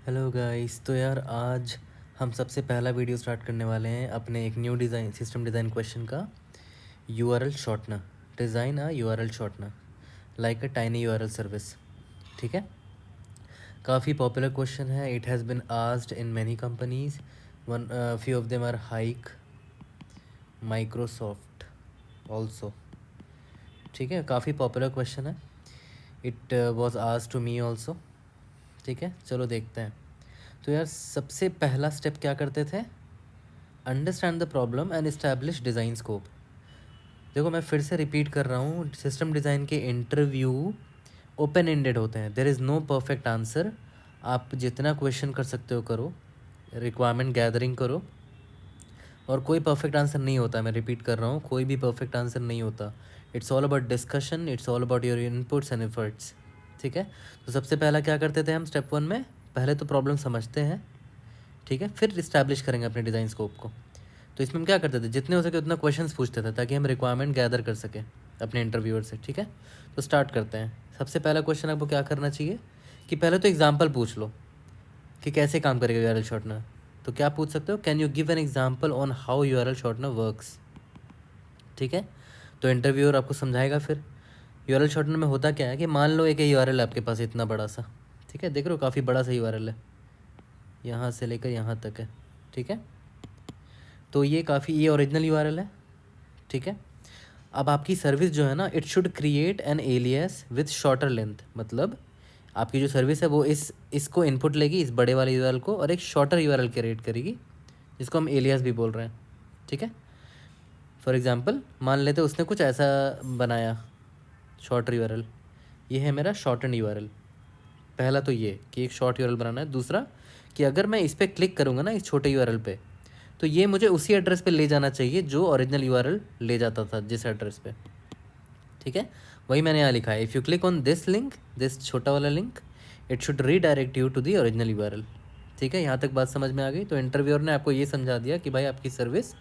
Hello guys. तो यार आज हम सबसे पहला वीडियो स्टार्ट करने वाले हैं अपने एक new design system design question का। URL shortener, design a URL shortener like a tiny URL service. ठीक है, काफ़ी पॉपुलर क्वेश्चन है। It has been asked in many companies, one few of them are Hike, Microsoft also. ठीक है, काफ़ी popular question है। It was asked to me also. ठीक है, चलो देखते हैं। तो यार सबसे पहला स्टेप क्या करते थे? Understand the problem and establish design scope. देखो मैं फिर से रिपीट कर रहा हूँ, सिस्टम डिज़ाइन के इंटरव्यू ओपन एंडेड होते हैं। There is no perfect answer. आप जितना क्वेश्चन कर सकते हो करो, रिक्वायरमेंट गैदरिंग करो, और कोई परफेक्ट आंसर नहीं होता। मैं रिपीट कर रहा हूँ, कोई भी परफेक्ट आंसर नहीं होता। It's all about discussion, it's all about your inputs and efforts. ठीक है, तो सबसे पहला क्या करते थे हम स्टेप 1 में? पहले तो प्रॉब्लम समझते हैं, ठीक है, फिर इस्टेब्लिश करेंगे अपने डिज़ाइन स्कोप को। तो इसमें हम क्या करते थे, जितने हो सके उतना क्वेश्चंस पूछते थे ताकि हम रिक्वायरमेंट गैदर कर सकें अपने इंटरव्यूअर से। ठीक है, तो स्टार्ट करते हैं। सबसे पहला क्वेश्चन आपको क्या करना चाहिए कि पहले तो एग्जांपल पूछ लो कि कैसे काम करेगा यूआरएल शॉर्टनर। तो क्या पूछ सकते हो? Can you give an example on how URL shortener works. ठीक है, तो इंटरव्यूअर आपको समझाएगा। फिर यूआरएल शॉर्टनर में होता क्या है कि मान लो एक यूआरएल है आपके पास इतना बड़ा सा, ठीक है, देख रहे हो काफ़ी बड़ा सा यूआरएल है, यहाँ से लेकर यहाँ तक है। ठीक है, तो ये ओरिजिनल यूआरएल है। ठीक है, अब आपकी सर्विस जो है ना, it should create an alias with shorter length. मतलब आपकी जो सर्विस है वो इसको इनपुट लेगी, इस बड़े वाले यूआरएल को, और एक शॉर्टर यूआरएल क्रिएट करेगी जिसको हम एलियास भी बोल रहे हैं। ठीक है, फॉर एग्जांपल मान लेते उसने कुछ ऐसा बनाया शॉर्टर यूआरएल। ये है मेरा शॉर्टन यूआरएल। पहला तो ये कि एक शॉर्ट यूआरएल बनाना है। दूसरा कि अगर मैं इस पर क्लिक करूँगा ना, इस छोटे यूआरएल पे, तो ये मुझे उसी एड्रेस पे ले जाना चाहिए जो ओरिजिनल यूआरएल ले जाता था, जिस एड्रेस पे। ठीक है, वही मैंने यहाँ लिखा है, if you click on this link, this छोटा वाला link, it should redirect you to the original URL. ठीक है, यहाँ तक बात समझ में आ गई। तो इंटरव्यूअर ने आपको ये समझा दिया कि भाई आपकी सर्विस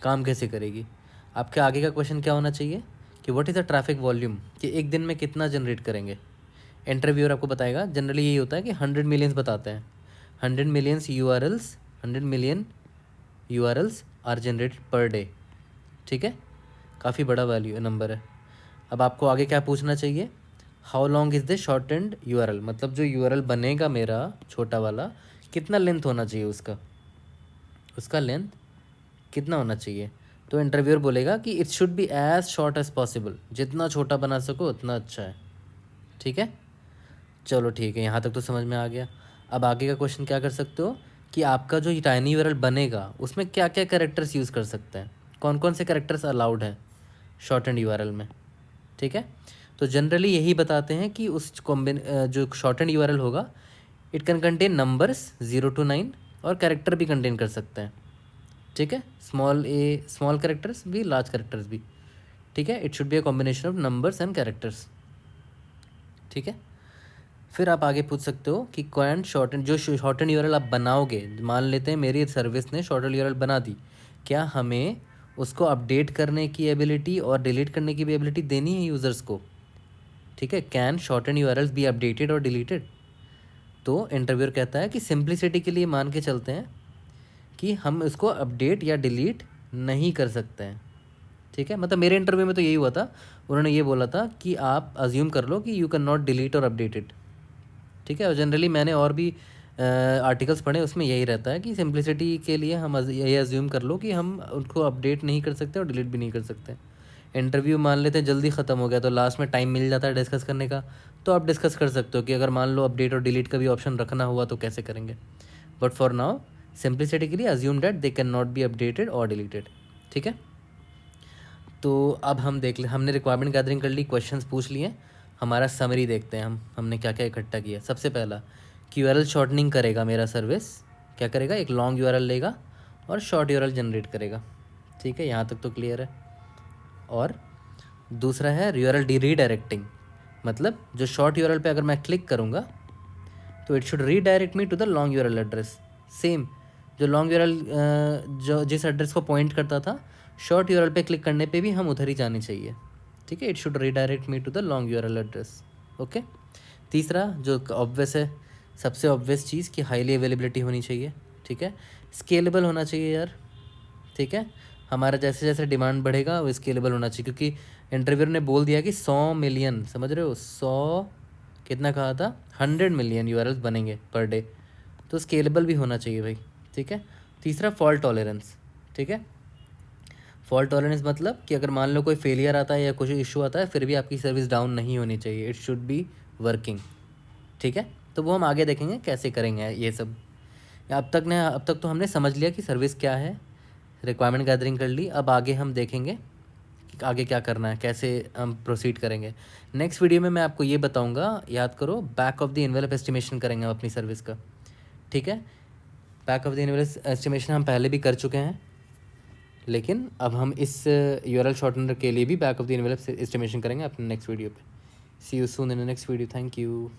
काम कैसे करेगी। आपके आगे का क्वेश्चन क्या होना चाहिए कि what is the traffic volume, कि एक दिन में कितना जनरेट करेंगे। इंटरव्यूअर आपको बताएगा, जनरली यही होता है कि 100 मिलियंस बताते हैं। 100 millions URLs, 100 million URLs are generated per day. ठीक है, काफ़ी बड़ा वैल्यू नंबर है। अब आपको आगे क्या पूछना चाहिए? How long is the shortened URL, मतलब जो यूआरएल बनेगा मेरा छोटा वाला, कितना लेंथ होना चाहिए उसका, उसका लेंथ कितना होना चाहिए। तो इंटरव्यूअर बोलेगा कि it should be as short as possible, जितना छोटा बना सको उतना अच्छा है। ठीक है, चलो ठीक है, यहाँ तक तो समझ में आ गया। अब आगे का क्वेश्चन क्या कर सकते हो कि आपका जो टाइनी यूआरएल बनेगा उसमें क्या क्या कैरेक्टर्स यूज़ कर सकते हैं, कौन कौन से कैरेक्टर्स अलाउड हैं शॉर्ट एंड यूआरएल में। ठीक है, तो जनरली यही बताते हैं कि जो शॉर्ट एंड यूआरएल होगा, it can contain numbers 0 to 9, और कैरेक्टर भी कंटेन कर सकते हैं। ठीक है, स्मॉल कैरेक्टर्स भी, लार्ज कैरेक्टर्स भी। ठीक है, it should be a combination of numbers and characters. ठीक है, फिर आप आगे पूछ सकते हो कि कौन शॉर्टन जो शॉर्टन यूआरएल आप बनाओगे, मान लेते हैं मेरी सर्विस ने शॉर्टन यूआरएल बना दी, क्या हमें उसको अपडेट करने की एबिलिटी और डिलीट करने की भी एबिलिटी देनी है यूज़र्स को। ठीक है, can shorten URLs be updated और डिलीटेड। तो इंटरव्यूअर कहता है कि सिंप्लिसिटी के लिए मान के चलते हैं कि हम इसको अपडेट या डिलीट नहीं कर सकते हैं। ठीक है, मतलब मेरे इंटरव्यू में तो यही हुआ था। उन्होंने ये बोला था कि आप अज्यूम कर लो कि यू कैन नॉट डिलीट और अपडेट इट। ठीक है, और जनरली मैंने और भी आर्टिकल्स पढ़े, उसमें यही रहता है कि सिंप्लिसिटी के लिए हम ये अज्यूम कर लो कि हम उनको अपडेट नहीं कर सकते और डिलीट भी नहीं कर सकते। इंटरव्यू मान लेते हैं जल्दी ख़त्म हो गया तो लास्ट में टाइम मिल जाता है डिस्कस करने का, तो आप डिस्कस कर सकते हो कि अगर मान लो अपडेट और डिलीट का भी ऑप्शन रखना हुआ तो कैसे करेंगे। बट फॉर नाउ सिंप्लिसिटी के लिए assume that they can not be updated और डिलीटेड। ठीक है, तो अब हम देख ले, हमने रिक्वायरमेंट गैदरिंग कर ली, क्वेश्चंस पूछ लिए, हमारा समरी देखते हैं हमने क्या क्या इकट्ठा किया। सबसे पहला कि यूआरएल शॉर्टनिंग करेगा मेरा सर्विस, क्या करेगा, एक लॉन्ग यूआरएल लेगा और शॉर्ट यूआरएल जनरेट करेगा। ठीक है, यहाँ तक तो क्लियर है। और दूसरा है यूआरएल रीडायरेक्टिंग, मतलब जो शॉर्ट यूआरएल पे अगर मैं क्लिक करूँगा तो it should redirect me to the long URL address. Same जो लॉन्ग यूआरएल जो जिस एड्रेस को पॉइंट करता था, शॉर्ट यूआरएल पे क्लिक करने पे भी हम उधर ही जाने चाहिए। ठीक है, it should redirect me to the long URL address. Okay, तीसरा जो ऑब्वियस है, सबसे ऑब्वियस चीज़ कि हाईली अवेलेबिलिटी होनी चाहिए, ठीक है, स्केलेबल होना चाहिए यार, ठीक है, हमारा जैसे जैसे डिमांड बढ़ेगा वो स्केलेबल होना चाहिए, क्योंकि इंटरव्यूअर ने बोल दिया कि 100 मिलियन, समझ रहे हो, 100 कितना कहा था, 100 मिलियन यूआरएल्स बनेंगे पर डे, तो स्केलेबल भी होना चाहिए भाई, ठीक है। तीसरा फॉल्ट टॉलरेंस, ठीक है, फॉल्ट टॉलरेंस मतलब कि अगर मान लो कोई फेलियर आता है या कुछ इशू आता है फिर भी आपकी सर्विस डाउन नहीं होनी चाहिए, इट शुड बी वर्किंग, ठीक है। तो वो हम आगे देखेंगे कैसे करेंगे ये सब। अब तक तो हमने समझ लिया कि सर्विस क्या है, रिक्वायरमेंट गैदरिंग कर ली, अब आगे हम देखेंगे कि आगे क्या करना है, कैसे हम प्रोसीड करेंगे। नेक्स्ट वीडियो में मैं आपको ये बताऊंगा, याद करो, back of the envelope estimation करेंगे हम अपनी सर्विस का, ठीक है। Back of the envelope estimation हम पहले भी कर चुके हैं, लेकिन अब हम इस यूआरएल शॉर्टनर के लिए भी back of the envelope estimation करेंगे अपने नेक्स्ट वीडियो पे। See you soon in the next video, thank you.